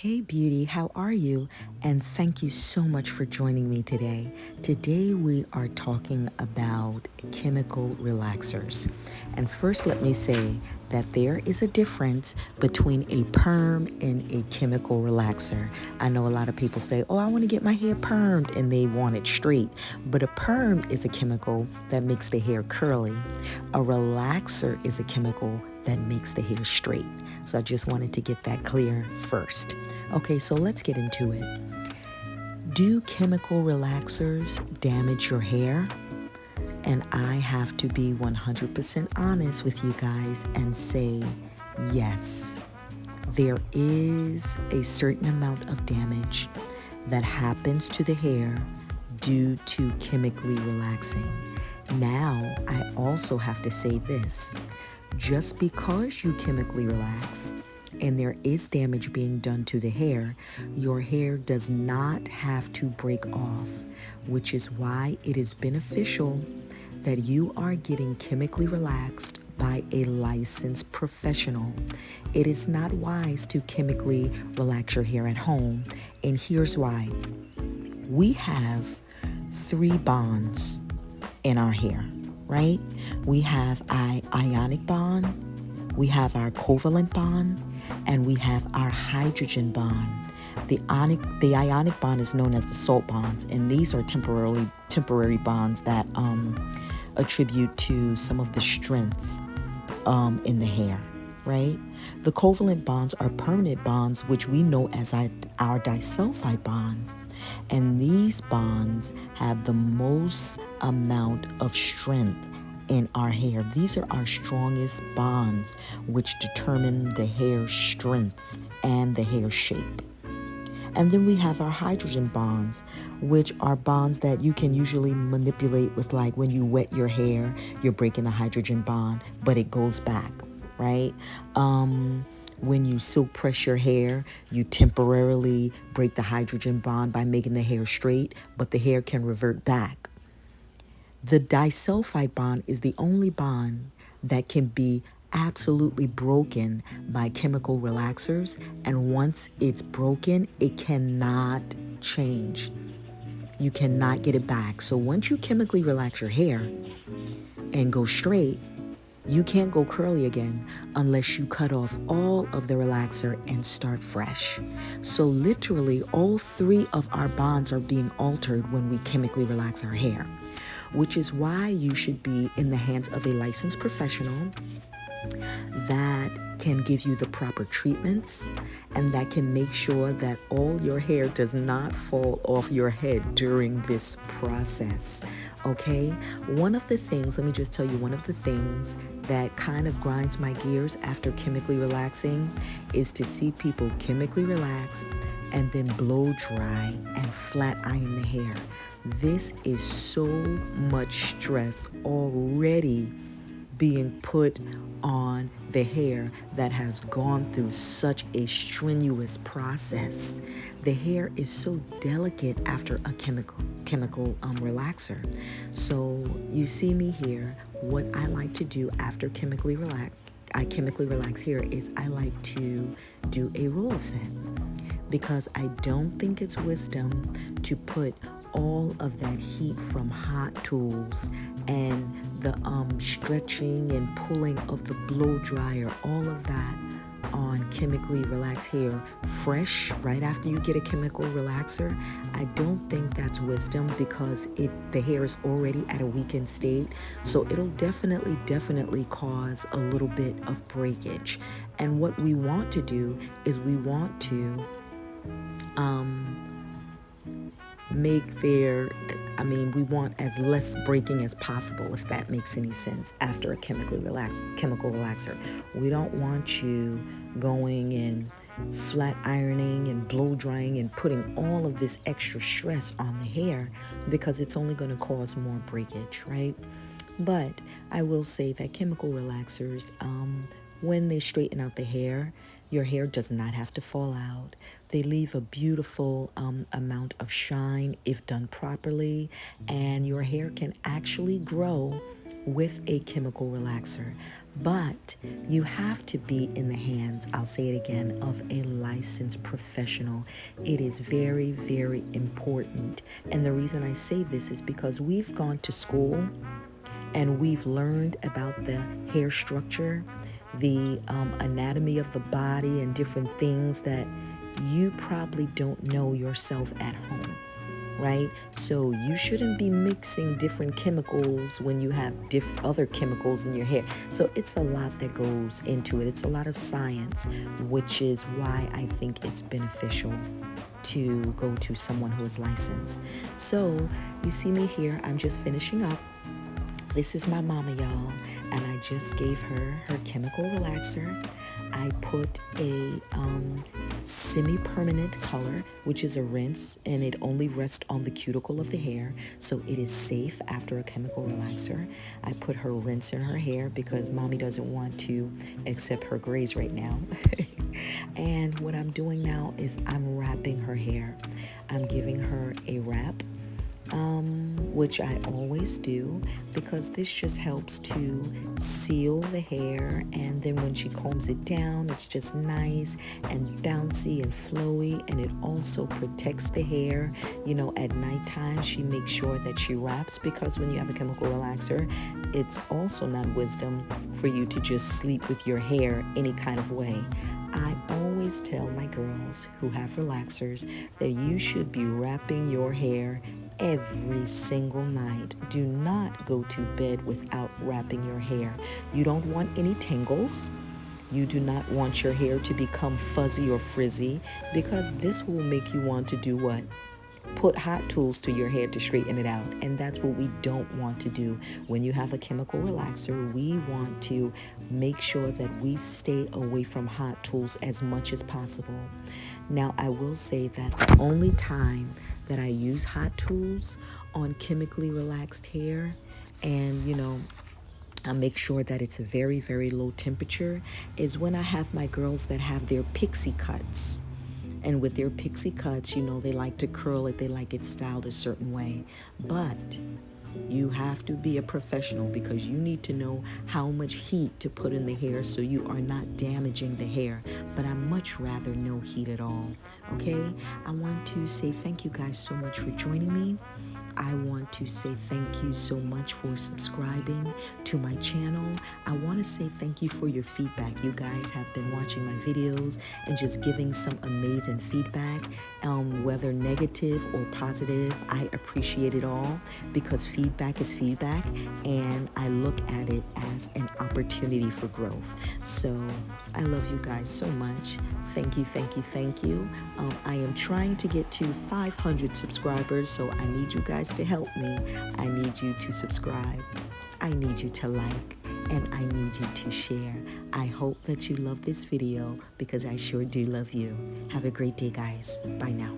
Hey beauty, how are you? And thank you so much for joining me today. Today we are talking about chemical relaxers. And first let me say that there is a difference between a perm and a chemical relaxer. I know a lot of people say, "Oh, I want to get my hair permed," and they want it straight. But a perm is a chemical that makes the hair curly. A relaxer is a chemical that makes the hair straight. So I just wanted to get that clear first. Okay, so let's get into it. Do chemical relaxers damage your hair? And I have to be 100% honest with you guys and say yes. There is a certain amount of damage that happens to the hair due to chemically relaxing. Now, I also have to say this. Just because you chemically relax and there is damage being done to the hair, your hair does not have to break off, which is why it is beneficial that you are getting chemically relaxed by a licensed professional. It is not wise to chemically relax your hair at home, and here's why. We have 3 bonds in our hair, right? We have ionic bond, we have our covalent bond, and we have our hydrogen bond. The ionic bond is known as the salt bonds, and these are temporary bonds that attribute to some of the strength in the hair, right? The covalent bonds are permanent bonds, which we know as our disulfide bonds. And these bonds have the most amount of strength in our hair. These are our strongest bonds, which determine the hair strength and the hair shape. And then we have our hydrogen bonds, which are bonds that you can usually manipulate with, like when you wet your hair, you're breaking the hydrogen bond, but it goes back, right? When you silk press your hair, you temporarily break the hydrogen bond by making the hair straight, but the hair can revert back. The disulfide bond is the only bond that can be absolutely broken by chemical relaxers, and once it's broken, it cannot change. You cannot get it back. So once you chemically relax your hair and go straight, you can't go curly again unless you cut off all of the relaxer and start fresh. So literally, all 3 of our bonds are being altered when we chemically relax our hair, which is why you should be in the hands of a licensed professional that can give you the proper treatments and that can make sure that all your hair does not fall off your head during this process. Okay? Let me just tell you, one of the things that kind of grinds my gears after chemically relaxing is to see people chemically relax and then blow dry and flat iron the hair. This is so much stress already being put on the hair that has gone through such a strenuous process. The hair is so delicate after a chemical relaxer. So you see me here. What I like to do after chemically relax hair is I like to do a roller set, because I don't think it's wisdom to put all of that heat from hot tools and the stretching and pulling of the blow dryer, all of that on chemically relaxed hair fresh right after you get a chemical relaxer. I don't think that's wisdom, because the hair is already at a weakened state, so it'll definitely cause a little bit of breakage. And what we want to do is we want to we want as less breaking as possible, if that makes any sense, after a chemical relaxer. We don't want you going and flat ironing and blow drying and putting all of this extra stress on the hair, because it's only going to cause more breakage, right? But I will say that chemical relaxers, when they straighten out the hair, your hair does not have to fall out. They leave a beautiful amount of shine if done properly, and your hair can actually grow with a chemical relaxer. But you have to be in the hands, I'll say it again, of a licensed professional. It is very, very important. And the reason I say this is because we've gone to school and we've learned about the hair structure, the anatomy of the body, and different things that you probably don't know yourself at home, right? So you shouldn't be mixing different chemicals when you have other chemicals in your hair. So it's a lot that goes into it. It's a lot of science, which is why I think it's beneficial to go to someone who is licensed. So you see me here, I'm just finishing up. This is my mama, y'all, and I just gave her her chemical relaxer. I put a semi-permanent color, which is a rinse, and it only rests on the cuticle of the hair, so it is safe after a chemical relaxer. I put her rinse in her hair because mommy doesn't want to accept her grays right now. And what I'm doing now is I'm wrapping her hair. I'm giving her a wrap, which I always do because this just helps to seal the hair, and then when she combs it down, it's just nice and bouncy and flowy, and it also protects the hair. You know, at nighttime she makes sure that she wraps, because when you have a chemical relaxer, it's also not wisdom for you to just sleep with your hair any kind of way. I always tell my girls who have relaxers that you should be wrapping your hair every single night. Do not go to bed without wrapping your hair. You don't want any tangles. You do not want your hair to become fuzzy or frizzy, because this will make you want to do what? Put hot tools to your hair to straighten it out, and that's what we don't want to do. When you have a chemical relaxer, we want to make sure that we stay away from hot tools as much as possible. Now, I will say that the only time that I use hot tools on chemically relaxed hair, and I make sure that it's a very, very low temperature, is when I have my girls that have their pixie cuts. And with their pixie cuts, they like to curl it. They like it styled a certain way. But you have to be a professional, because you need to know how much heat to put in the hair so you are not damaging the hair. But I much rather no heat at all. Okay? I want to say thank you guys so much for joining me. I want to say thank you so much for subscribing to my channel. I want to say thank you for your feedback. You guys have been watching my videos and just giving some amazing feedback, whether negative or positive. I appreciate it all, because feedback is feedback, and I look at it as an opportunity for growth. So I love you guys so much. Thank you, thank you, thank you. I am trying to get to 500 subscribers, so I need you guys to help me. I need you to subscribe. I need you to like, and I need you to share. I hope that you love this video, because I sure do love you. Have a great day, guys. Bye now.